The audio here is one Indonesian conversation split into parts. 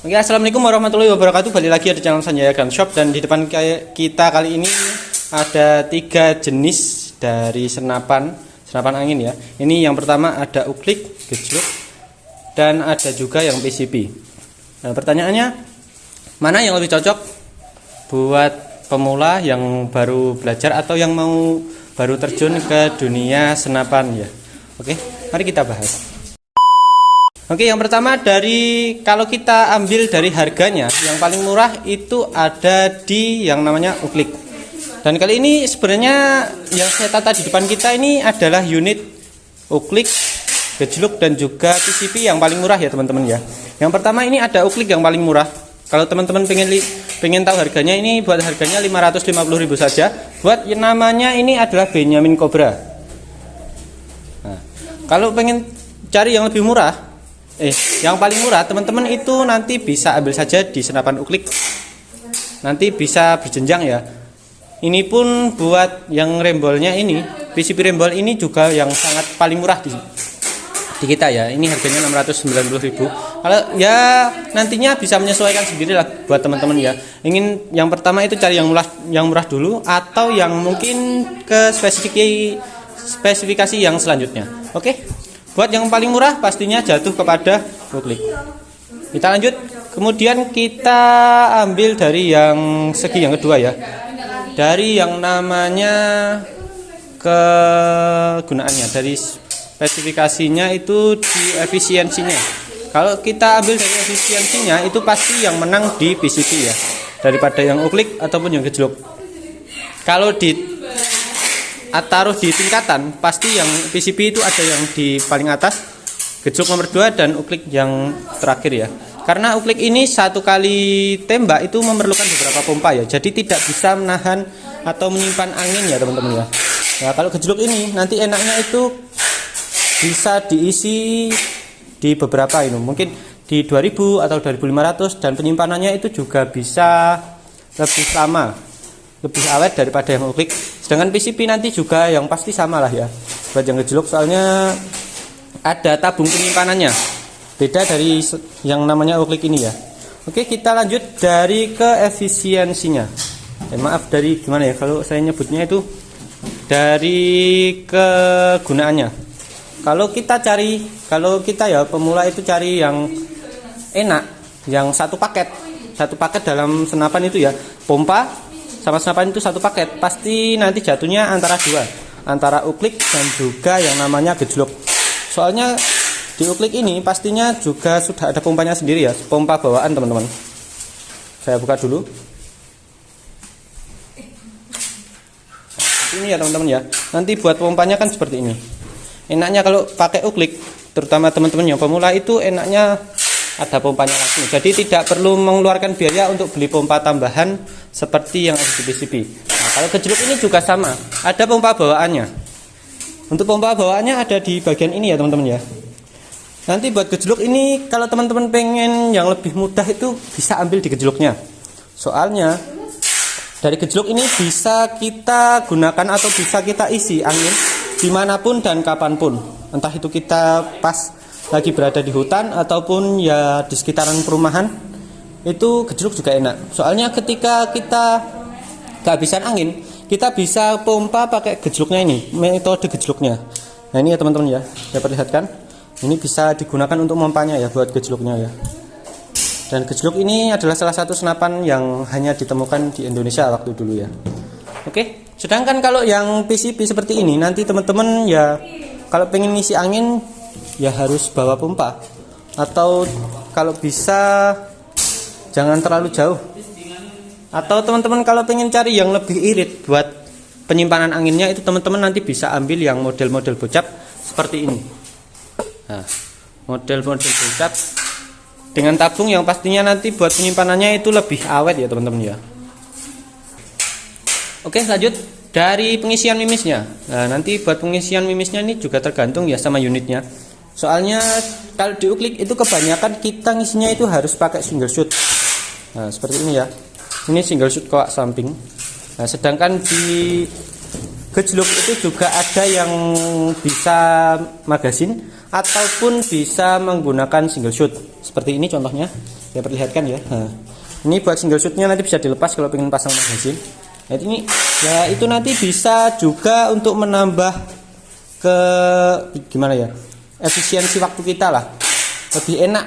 Oke, assalamualaikum warahmatullahi wabarakatuh. Balik lagi di channel Sanjaya Gun Shop, dan di depan kita kali ini ada 3 jenis dari senapan angin ya. Ini yang pertama ada uklik, gejluk, dan ada juga yang PCP. Nah, pertanyaannya, mana yang lebih cocok buat pemula yang baru belajar atau yang mau baru terjun ke dunia senapan ya? Oke, mari kita bahas. Oke, yang pertama kalau kita ambil dari harganya, yang paling murah itu ada di yang namanya uklik. Dan kali ini sebenarnya yang saya tata di depan kita ini adalah unit uklik, gejluk, dan juga PCP yang paling murah ya teman-teman ya. Yang pertama ini ada uklik yang paling murah. Kalau teman-teman pengen tahu harganya, ini buat harganya 550.000 saja. Buat yang namanya ini adalah Benyamin Cobra. Nah, kalau pengen cari yang lebih murah, yang paling murah teman-teman itu nanti bisa ambil saja di senapan uklik. Nanti bisa berjenjang ya. Ini pun buat yang rembolnya ini, PCP rembol ini juga yang sangat paling murah di kita ya. Ini harganya 690.000. Kalau ya nantinya bisa menyesuaikan sendiri lah buat teman-teman ya. Ingin yang pertama itu cari yang murah dulu, atau yang mungkin ke spesifikasi yang selanjutnya. Oke. Buat yang paling murah pastinya jatuh kepada uklik. Kita lanjut. Kemudian kita ambil dari yang segi yang kedua ya. Dari yang namanya kegunaannya, dari spesifikasinya itu di efisiensinya. Kalau kita ambil dari efisiensinya itu pasti yang menang di PCP ya, daripada yang uklik ataupun yang gejluk. Kalau taruh di tingkatan, pasti yang PCP itu ada yang di paling atas, gejluk nomor 2, dan uklik yang terakhir ya. Karena uklik ini satu kali tembak itu memerlukan beberapa pompa ya, jadi tidak bisa menahan atau menyimpan angin ya teman-teman ya. Nah, kalau gejluk ini nanti enaknya itu bisa diisi di beberapa ini, mungkin di 2000 atau 2500, dan penyimpanannya itu juga bisa lebih lama, lebih awet daripada yang uklik. Sedangkan PCP nanti juga yang pasti sama lah ya buat yang gejluk, soalnya ada tabung penyimpanannya, beda dari yang namanya uklik ini ya. Oke, kita lanjut dari ke efisiensinya. Maaf, dari gimana ya kalau saya nyebutnya itu, dari kegunaannya. Kalau kita ya pemula itu cari yang enak, yang satu paket dalam senapan itu ya, pompa sama senapan itu satu paket, pasti nanti jatuhnya antara uklik dan juga yang namanya gejluk. Soalnya di uklik ini pastinya juga sudah ada pompanya sendiri ya, pompa bawaan teman-teman. Saya buka dulu. Ini ya teman-teman ya. Nanti buat pompanya kan seperti ini. Enaknya kalau pakai uklik, terutama teman-teman yang pemula, itu enaknya ada pompanya langsung, jadi tidak perlu mengeluarkan biaya untuk beli pompa tambahan seperti yang ada di PCP. Nah, kalau gejluk ini juga sama, ada pompa bawaannya. Untuk pompa bawaannya ada di bagian ini ya teman-teman ya. Nanti buat gejluk ini, kalau teman-teman pengen yang lebih mudah itu bisa ambil di gejluknya. Soalnya dari gejluk ini bisa kita gunakan atau bisa kita isi angin dimanapun dan kapanpun. Entah itu kita pas lagi berada di hutan ataupun ya di sekitaran perumahan, itu gejluk juga enak. Soalnya ketika kita kehabisan angin, kita bisa pompa pakai gejluknya ini, metode gejluknya. Nah ini ya teman-teman ya, saya perlihatkan. Ini bisa digunakan untuk pompanya ya, buat gejluknya ya. Dan gejluk ini adalah salah satu senapan yang hanya ditemukan di Indonesia waktu dulu ya. Oke, sedangkan kalau yang PCP seperti ini, nanti teman-teman ya kalau pengen ngisi angin ya harus bawa pompa, atau kalau bisa jangan terlalu jauh. Atau teman-teman kalau pengen cari yang lebih irit buat penyimpanan anginnya, itu teman-teman nanti bisa ambil yang model-model bocap seperti ini. Nah, model-model bocap dengan tabung yang pastinya nanti buat penyimpanannya itu lebih awet ya teman-teman ya. Oke, lanjut dari pengisian mimisnya. Nah, nanti buat pengisian mimisnya ini juga tergantung ya sama unitnya. Soalnya kalau di uklik itu kebanyakan kita ngisinya itu harus pakai single shot. Nah, seperti ini ya. Ini single shot koak samping. Nah, sedangkan di gejluk itu juga ada yang bisa magasin ataupun bisa menggunakan single shot. Seperti ini contohnya. saya perlihatkan ya. Nah, ini buat single shootnya nanti bisa dilepas kalau pengen pasang magazin. Nah, ini ya itu nanti bisa juga untuk menambah ke gimana ya, efisiensi waktu kita lah, lebih enak,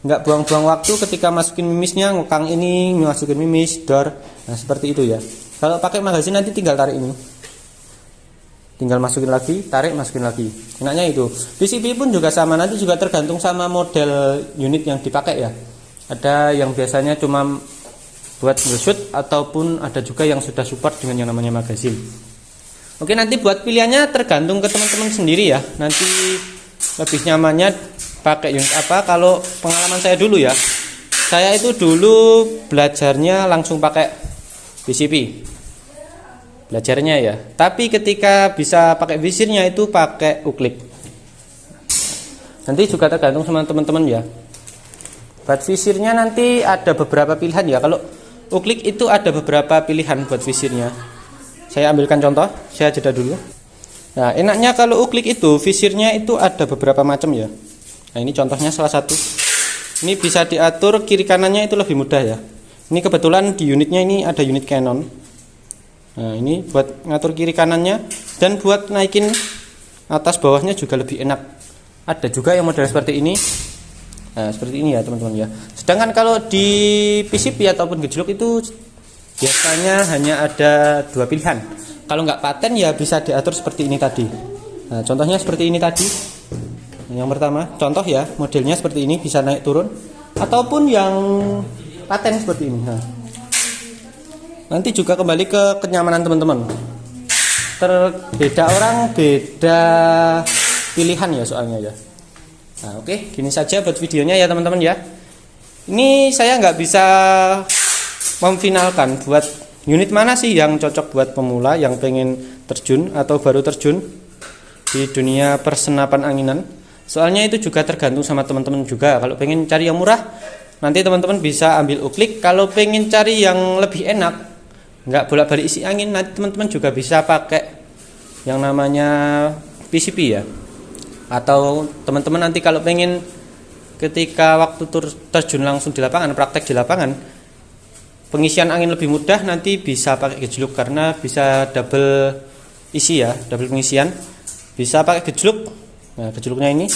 nggak buang-buang waktu ketika masukin mimisnya, ngekang ini masukin mimis door. Nah seperti itu ya. Kalau pakai magazin nanti tinggal tarik ini, tinggal masukin lagi, tarik, masukin lagi. Enaknya itu. PCB pun juga sama, nanti juga tergantung sama model unit yang dipakai ya. Ada yang biasanya cuma buat shoot, ataupun ada juga yang sudah support dengan yang namanya magazin. Oke, nanti buat pilihannya tergantung ke teman-teman sendiri ya. Nanti lebih nyamannya pakai unit apa. Kalau pengalaman saya dulu ya, saya itu dulu belajarnya langsung pakai PCB. Belajarnya ya, tapi ketika bisa pakai visirnya itu pakai uklik. Nanti juga tergantung sama teman-teman ya. Buat visirnya nanti ada beberapa pilihan ya. Kalau uklik itu ada beberapa pilihan buat visirnya. Saya ambilkan contoh, saya jeda dulu. Nah, enaknya kalau uklik itu visirnya itu ada beberapa macam ya. Nah, ini contohnya salah satu. Ini bisa diatur kiri kanannya itu lebih mudah ya. Ini kebetulan di unitnya ini ada unit Canon. Nah, ini buat ngatur kiri kanannya, dan buat naikin atas bawahnya juga lebih enak. Ada juga yang model seperti ini. Nah, seperti ini ya teman-teman ya. Sedangkan kalau di PCB ataupun gejlok itu biasanya hanya ada dua pilihan. Kalau nggak paten ya bisa diatur seperti ini tadi. Nah, contohnya seperti ini tadi. Yang pertama, contoh ya, modelnya seperti ini, bisa naik turun, ataupun yang paten seperti ini. Nah, nanti juga kembali ke kenyamanan teman-teman. Beda orang beda pilihan ya soalnya ya. Nah, oke, gini saja buat videonya ya teman-teman ya. Ini saya nggak bisa memfinalkan buat unit mana sih yang cocok buat pemula yang pengen terjun atau baru terjun di dunia persenapan anginan. Soalnya itu juga tergantung sama teman-teman juga. Kalau pengen cari yang murah, nanti teman-teman bisa ambil uklik. Kalau pengen cari yang lebih enak, nggak bolak-balik isi angin, nanti teman-teman juga bisa pakai yang namanya PCB ya. Atau teman-teman nanti kalau pengen ketika waktu terjun langsung di lapangan, praktek di lapangan, pengisian angin lebih mudah, nanti bisa pakai gejluk karena bisa double isi ya, double pengisian. Bisa pakai gejluk, nah gejluknya ini,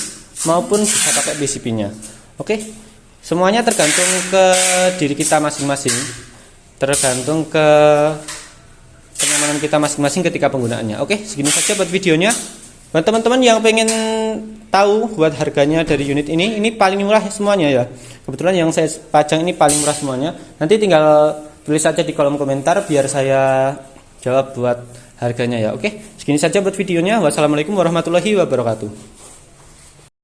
maupun bisa pakai PCB-nya. Oke, semuanya tergantung ke diri kita masing-masing, tergantung ke kenyamanan kita masing-masing ketika penggunaannya. Oke, segini saja buat videonya. Buat teman-teman yang pengen tahu buat harganya dari unit ini paling murah semuanya ya. Kebetulan yang saya pajang ini paling murah semuanya. Nanti tinggal tulis saja di kolom komentar biar saya jawab buat harganya ya. Oke, segini saja buat videonya. Wassalamualaikum warahmatullahi wabarakatuh.